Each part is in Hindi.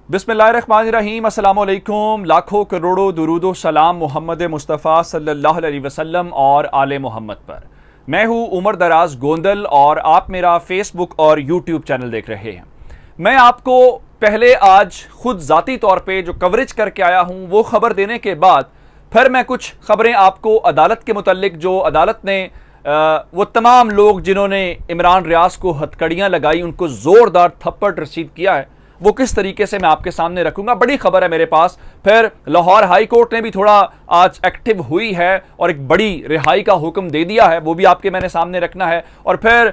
बिस्मिल्लाहिर्रहमानिर्रहीम, अस्सलाम वालेकुम। लाखों करोड़ों दुरूदो सलाम मोहम्मद मुस्तफ़ा सल्लल्लाहु अलैहि वसल्लम और आले मोहम्मद पर। मैं हूँ उमर दराज गोंदल और आप मेरा फेसबुक और यूट्यूब चैनल देख रहे हैं। मैं आपको पहले आज खुद ज़ाती तौर पे जो कवरेज करके आया हूँ वो ख़बर देने के बाद फिर मैं कुछ ख़बरें आपको अदालत के मुतल्लिक, जो अदालत ने वो तमाम लोग जिन्होंने इमरान रियाज को हथकड़ियाँ लगाई, उनको ज़ोरदार थप्पड़ रसीद किया है, वो किस तरीके से मैं आपके सामने रखूंगा। बड़ी खबर है मेरे पास। फिर लाहौर हाई कोर्ट ने भी थोड़ा आज एक्टिव हुई है और एक बड़ी रिहाई का हुक्म दे दिया है, वो भी आपके मैंने सामने रखना है। और फिर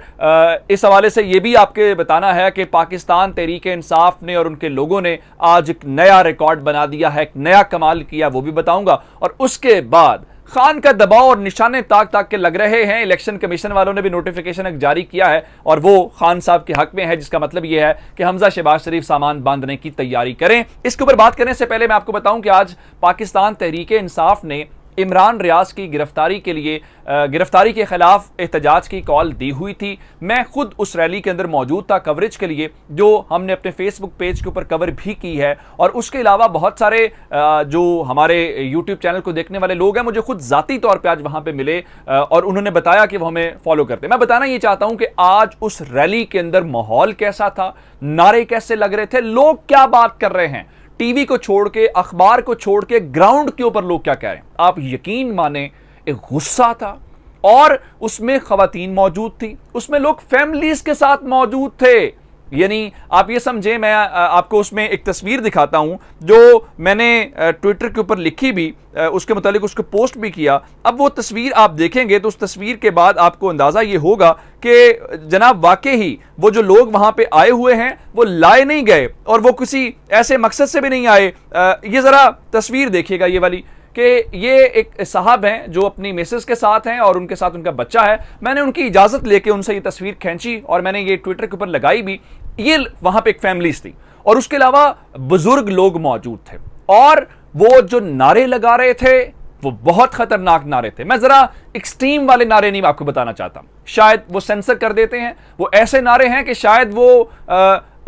इस हवाले से ये भी आपके बताना है कि पाकिस्तान तहरीक इंसाफ ने और उनके लोगों ने आज एक नया रिकॉर्ड बना दिया है, एक नया कमाल किया, वो भी बताऊंगा। और उसके बाद खान का दबाव और निशाने ताक ताक के लग रहे हैं। इलेक्शन कमीशन वालों ने भी नोटिफिकेशन जारी किया है और वो खान साहब के हक में है, जिसका मतलब ये है कि हमजा शहबाज शरीफ सामान बांधने की तैयारी करें। इसके ऊपर बात करने से पहले मैं आपको बताऊं कि आज पाकिस्तान तहरीक इंसाफ ने इमरान रियाज की गिरफ्तारी के लिए गिरफ्तारी के खिलाफ एहतजाज की कॉल दी हुई थी। मैं खुद उस रैली के अंदर मौजूद था कवरेज के लिए, जो हमने अपने फेसबुक पेज के ऊपर कवर भी की है। और उसके अलावा बहुत सारे जो हमारे यूट्यूब चैनल को देखने वाले लोग हैं, मुझे खुद ज़ाती तौर पे आज वहां पे मिले और उन्होंने बताया कि वो हमें फॉलो करते। मैं बताना ये चाहता हूं कि आज उस रैली के अंदर माहौल कैसा था, नारे कैसे लग रहे थे, लोग क्या बात कर रहे हैं, टीवी को छोड़ के, अखबार को छोड़ के ग्राउंड के ऊपर लोग क्या कह रहे हैं। आप यकीन माने, एक गुस्सा था और उसमें खवातीन मौजूद थी, उसमें लोग फैमिलीज के साथ मौजूद थे। यानी आप ये समझे, मैं आपको उसमें एक तस्वीर दिखाता हूं जो मैंने ट्विटर के ऊपर लिखी भी, उसके मुतालिक उसको पोस्ट भी किया। अब वो तस्वीर आप देखेंगे तो उस तस्वीर के बाद आपको अंदाजा ये होगा कि जनाब वाकई ही वो जो लोग वहां पे आए हुए हैं वो लाए नहीं गए और वो किसी ऐसे मकसद से भी नहीं आए। ये जरा तस्वीर देखिएगा ये वाली, कि ये एक साहब हैं जो अपनी मिसेस के साथ हैं और उनके साथ उनका बच्चा है। मैंने उनकी इजाजत लेके उनसे ये तस्वीर खींची और मैंने ये ट्विटर के ऊपर लगाई भी। ये वहां पे एक फैमिलीज थी और उसके अलावा बुजुर्ग लोग मौजूद थे और वो जो नारे लगा रहे थे वो बहुत खतरनाक नारे थे। मैं जरा एक्सट्रीम वाले नारे नहीं आपको बताना चाहता, शायद वो सेंसर कर देते हैं। वो ऐसे नारे हैं कि शायद वो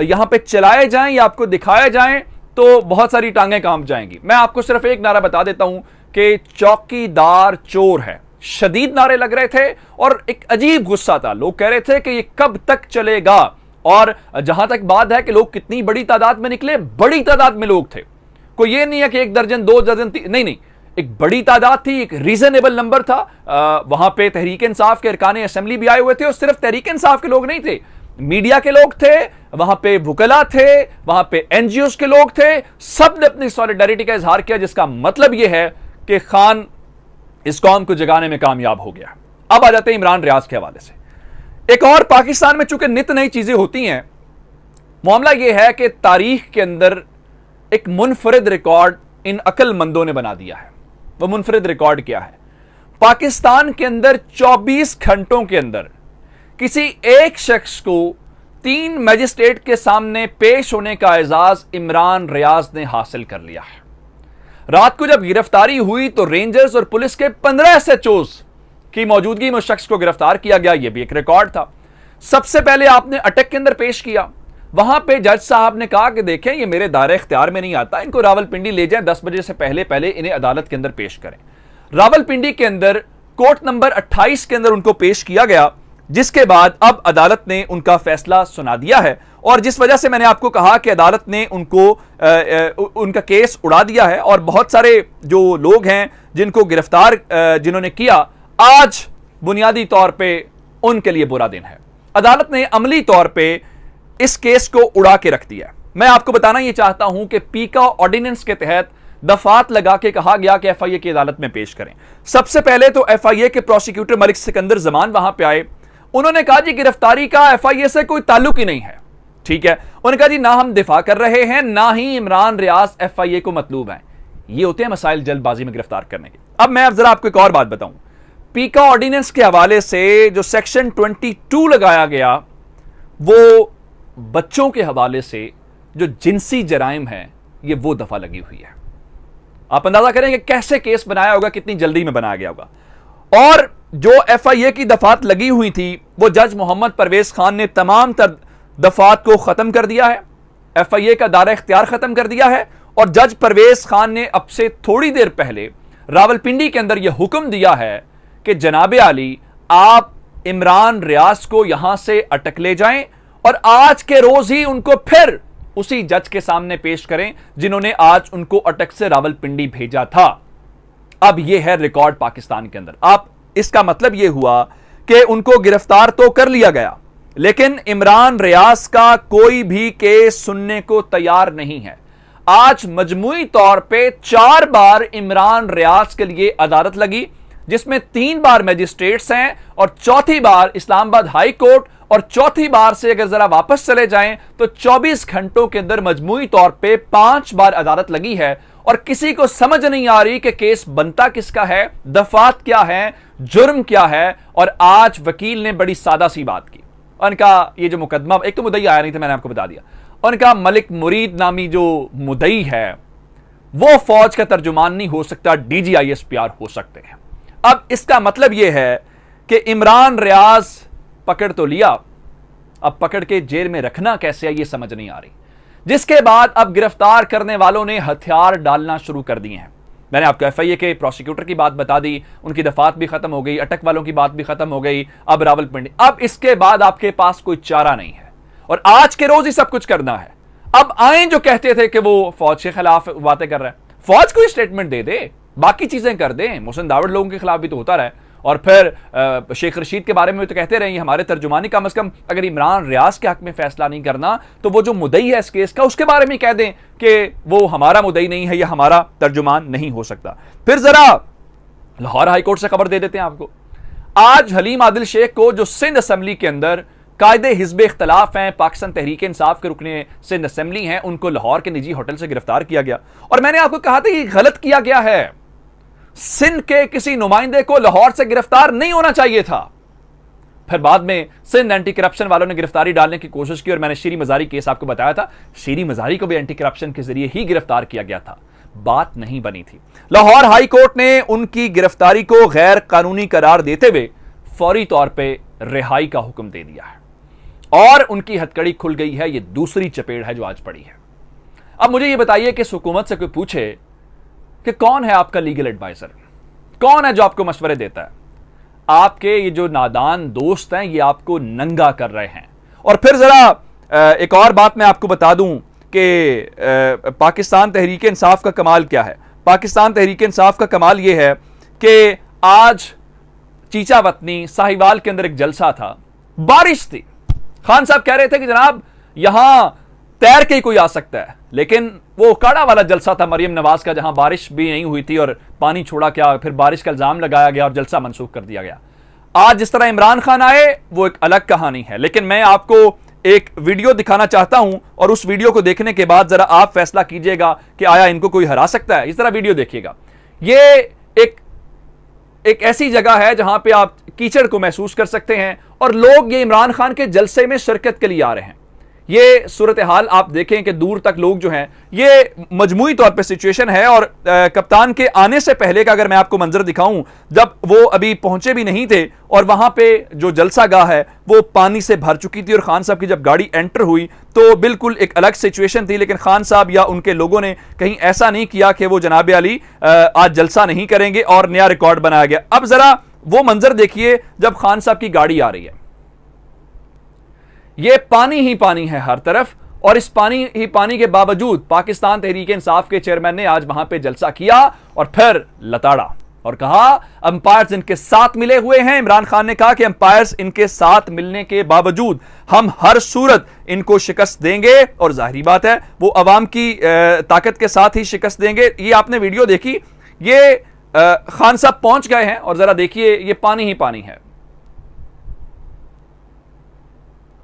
यहां पे चलाए जाएं या आपको दिखाए जाएं तो बहुत सारी टांगें कांप जाएंगी। मैं आपको सिर्फ एक नारा बता देता हूं कि चौकीदार चोर है। शदीद नारे लग रहे थे और एक अजीब गुस्सा था। लोग कह रहे थे कि ये कब तक चलेगा। और जहां तक बात है कि लोग कितनी बड़ी तादाद में निकले, बड़ी तादाद में लोग थे। कोई ये नहीं है कि 1 दर्जन 2 दर्जन, नहीं, एक बड़ी तादाद थी, एक रीजनेबल नंबर था। वहां पे तहरीक इंसाफ के अरकान असेंबली भी आए हुए थे और सिर्फ तहरीक इंसाफ के लोग नहीं थे, मीडिया के लोग थे, वहां पे वुकला थे, वहां पे एनजीओस के लोग थे। सब ने अपनी सॉलिडारिटी का इजहार किया, जिसका मतलब यह है कि खान इस कौम को जगाने में कामयाब हो गया। अब आ जाते हैं इमरान रियाज के हवाले से। एक और पाकिस्तान में चूंकि नित नई चीजें होती हैं, मामला यह है कि तारीख के अंदर एक मुनफरिद रिकॉर्ड इन अक्लमंदों ने बना दिया है। वह मुनफरिद रिकॉर्ड क्या है? पाकिस्तान के अंदर 24 घंटों के अंदर किसी एक शख्स को 3 मजिस्ट्रेट के सामने पेश होने का एजाज इमरान रियाज ने हासिल कर लिया है। रात को जब गिरफ्तारी हुई तो रेंजर्स और पुलिस के 15 SHOs की मौजूदगी में उस शख्स को गिरफ्तार किया गया। यह भी एक रिकॉर्ड था। सबसे पहले आपने अटक के अंदर पेश किया। वहां पे जज साहब ने कहा कि देखें, ये मेरे दायरे इख्तियार में नहीं आता, इनको रावलपिंडी ले जाएं, 10 बजे से पहले पहले इन्हें अदालत के अंदर पेश करें। रावलपिंडी के अंदर कोर्ट नंबर 28 के अंदर उनको पेश किया गया, जिसके बाद अब अदालत ने उनका फैसला सुना दिया है। और जिस वजह से मैंने आपको कहा कि अदालत ने उनको उनका केस उड़ा दिया है और बहुत सारे जो लोग हैं जिनको गिरफ्तार जिन्होंने किया, आज बुनियादी तौर पे उनके लिए बुरा दिन है। अदालत ने अमली तौर पे इस केस को उड़ा के रख दिया। मैं आपको बताना यह चाहता हूं कि पीका ऑर्डिनेंस के तहत दफात लगा के कहा गया कि FIA की अदालत में पेश करें। सबसे पहले तो FIA के प्रोसिक्यूटर मलिक सिकंदर जमान वहां पे आए। उन्होंने कहा जी गिरफ्तारी का FIA से कोई ताल्लुक ही नहीं है। ठीक है, उन्होंने कहा जी ना हम दिफा कर रहे हैं, ना ही इमरान रियाज FIA को मतलूब है। ये होते हैं मसाइल जल्दबाजी में गिरफ्तार करने के। अब मैं जरा आपको एक और बात बताऊं। पीका ऑर्डिनेंस के हवाले से जो सेक्शन 22 लगाया गया, वो बच्चों के हवाले से जो जिनसी जराइम है, ये वो दफा लगी हुई है। आप अंदाजा करें कि कैसे केस बनाया होगा, कितनी जल्दी में बनाया गया होगा। और जो FIA की दफात लगी हुई थी, वो जज मोहम्मद परवेज खान ने तमाम तर दफात को खत्म कर दिया है। FIA का दायरा इख्तियार खत्म कर दिया है और जज परवेज खान ने अब से थोड़ी देर पहले रावलपिंडी के अंदर यह हुक्म दिया है कि जनाब आली आप इमरान रियाज को यहां से अटक ले जाएं और आज के रोज ही उनको फिर उसी जज के सामने पेश करें जिन्होंने आज उनको अटक से रावलपिंडी भेजा था। अब यह है रिकॉर्ड पाकिस्तान के अंदर। अब इसका मतलब यह हुआ कि उनको गिरफ्तार तो कर लिया गया, लेकिन इमरान रियाज का कोई भी केस सुनने को तैयार नहीं है। आज मजमूई तौर पे 4 बार इमरान रियाज के लिए अदालत लगी, जिसमें 3 बार मजिस्ट्रेट्स हैं और चौथी बार इस्लामाबाद हाई कोर्ट, और चौथी बार से अगर जरा वापस चले जाएं तो 24 घंटों के अंदर मजमूई तौर पे 5 बार अदालत लगी है और किसी को समझ नहीं आ रही कि केस बनता किसका है, दफात क्या है, जुर्म क्या है। और आज वकील ने बड़ी सादा सी बात की। उनका ये जो मुकदमा, एक तो मुद्दई आया नहीं था, मैंने आपको बता दिया, उनका मलिक मुरीद नामी जो मुद्दई है वो फौज का तर्जुमान नहीं हो सकता, DG ISPR हो सकते हैं। अब इसका मतलब यह है कि इमरान रियाज पकड़ तो लिया, अब पकड़ के जेल में रखना कैसे है ये समझ नहीं आ रही। जिसके बाद अब गिरफ्तार करने वालों ने हथियार डालना शुरू कर दिए हैं। मैंने आपको FIA के प्रोसिक्यूटर की बात बता दी, उनकी दफात भी खत्म हो गई, अटक वालों की बात भी खत्म हो गई, अब रावलपिंडी। अब इसके बाद आपके पास कोई चारा नहीं है और आज के रोज ही सब कुछ करना है। अब आए जो कहते थे कि वो फौज के खिलाफ बातें कर रहे हैं, फौज कोई स्टेटमेंट दे दे, बाकी चीजें कर दें। मोहसिन दावड़ लोगों के खिलाफ भी तो होता रहा, और फिर शेख रशीद के बारे में तो कहते रहे हमारे तर्जुमानी। कम से कम अगर इमरान रियाज के हक में फैसला नहीं करना तो वो जो मुद्दई है इस केस का उसके बारे में कह दें कि वो हमारा मुद्दई नहीं है या हमारा तर्जुमान नहीं हो सकता। फिर जरा लाहौर हाईकोर्ट से खबर दे देते हैं आपको। आज हलीम आदिल शेख को, जो सिंध असेंबली के अंदर कायदे हिज़्ब इख्तलाफ हैं, पाकिस्तान तहरीक इंसाफ के रुकने सिंध असेंबली हैं, उनको लाहौर के निजी होटल से गिरफ्तार किया गया। और मैंने आपको कहा था कि गलत किया गया है, सिंध के किसी नुमाइंदे को लाहौर से गिरफ्तार नहीं होना चाहिए था। फिर बाद में सिंध एंटी करप्शन वालों ने गिरफ्तारी डालने की कोशिश की और मैंने शीरी मजारी केस आपको बताया था, शीरी मजारी को भी एंटी करप्शन के जरिए ही गिरफ्तार किया गया था, बात नहीं बनी थी। लाहौर हाई कोर्ट ने उनकी गिरफ्तारी को गैर कानूनी करार देते हुए फौरी तौर पर रिहाई का हुक्म दे दिया है और उनकी हथकड़ी खुल गई है। यह दूसरी चपेट है जो आज पड़ी है। अब मुझे यह बताइए कि हुकूमत से कोई पूछे कि कौन है आपका लीगल एडवाइजर, कौन है जो आपको मशवरे देता है? आपके ये जो नादान दोस्त हैं ये आपको नंगा कर रहे हैं। और फिर जरा एक और बात मैं आपको बता दूं कि पाकिस्तान तहरीक इंसाफ का कमाल क्या है। पाकिस्तान तहरीक इंसाफ का कमाल ये है कि आज चीचा वतनी साहिवाल के अंदर एक जलसा था, बारिश थी। खान साहब कह रहे थे कि जनाब यहां तैर के ही कोई आ सकता है, लेकिन वो काड़ा वाला जलसा था मरियम नवाज का, जहां बारिश भी नहीं हुई थी और पानी छोड़ा क्या, फिर बारिश का इल्जाम लगाया गया और जलसा मनसूख कर दिया गया। आज जिस तरह इमरान खान आए वो एक अलग कहानी है, लेकिन मैं आपको एक वीडियो दिखाना चाहता हूं और उस वीडियो को देखने के बाद जरा आप फैसला कीजिएगा कि आया इनको कोई हरा सकता है। इस तरह वीडियो देखिएगा। ये एक ऐसी जगह है जहां पे आप कीचड़ को महसूस कर सकते हैं और लोग ये इमरान खान के जलसे में शिरकत के लिए आ रहे हैं। ये सूरत हाल आप देखें कि दूर तक लोग जो हैं, ये मजमूई तौर पे सिचुएशन है। और कप्तान के आने से पहले का अगर मैं आपको मंजर दिखाऊं, जब वो अभी पहुंचे भी नहीं थे और वहां पे जो जलसा गाह है वो पानी से भर चुकी थी और खान साहब की जब गाड़ी एंटर हुई तो बिल्कुल एक अलग सिचुएशन थी। लेकिन खान साहब या उनके लोगों ने कहीं ऐसा नहीं किया कि वो जनाब अली आज जलसा नहीं करेंगे और नया रिकॉर्ड बनाया गया। अब जरा वो मंजर देखिए जब खान साहब की गाड़ी आ रही है, ये पानी ही पानी है हर तरफ, और इस पानी ही पानी के बावजूद पाकिस्तान तहरीक इंसाफ के चेयरमैन ने आज वहां पे जलसा किया और फिर लताड़ा और कहा अंपायर्स इनके साथ मिले हुए हैं। इमरान खान ने कहा कि अंपायर्स इनके साथ मिलने के बावजूद हम हर सूरत इनको शिकस्त देंगे, और जाहिर बात है वो अवाम की ताकत के साथ ही शिकस्त देंगे। ये आपने वीडियो देखी, ये खान साहब पहुंच गए हैं और जरा देखिए ये पानी ही पानी है,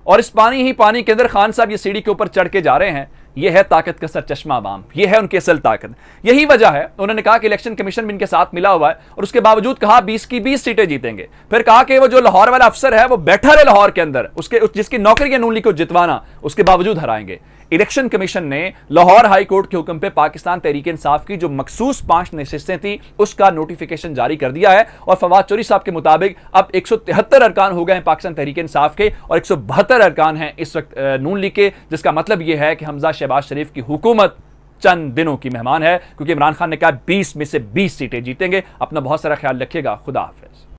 और इस पानी ही पानी के अंदर खान साहब ये सीढ़ी के ऊपर चढ़ के जा रहे हैं। ये है ताकत का सरचश्मा अवाम, ये है उनकी असल ताकत। यही वजह है उन्होंने कहा कि इलेक्शन कमीशन भी इनके साथ मिला हुआ है और उसके बावजूद कहा 20 की 20 सीटें जीतेंगे। फिर कहा कि वो जो लाहौर वाला अफसर है वो बैठा रहे लाहौर के अंदर, उसके जिसकी नौकरी है नून लीग को जितवाना, उसके बावजूद हराएंगे। इलेक्शन कमीशन ने लाहौर हाई कोर्ट के हुक्म पे पाकिस्तान तहरीक इंसाफ की जो मखसूस 5 नशिस्तें थी उसका नोटिफिकेशन जारी कर दिया है और फवाद चौधरी साहब के मुताबिक अब 173 अरकान हो गए हैं पाकिस्तान तहरीक इंसाफ के और 172 अरकान हैं इस वक्त नून लीग के, जिसका मतलब यह है कि हमजा शहबाज शरीफ की हुकूमत चंद दिनों की मेहमान है, क्योंकि इमरान खान ने कहा 20 में से 20 सीटें जीतेंगे। अपना बहुत सारा ख्याल रखिएगा। खुदा हाफिज।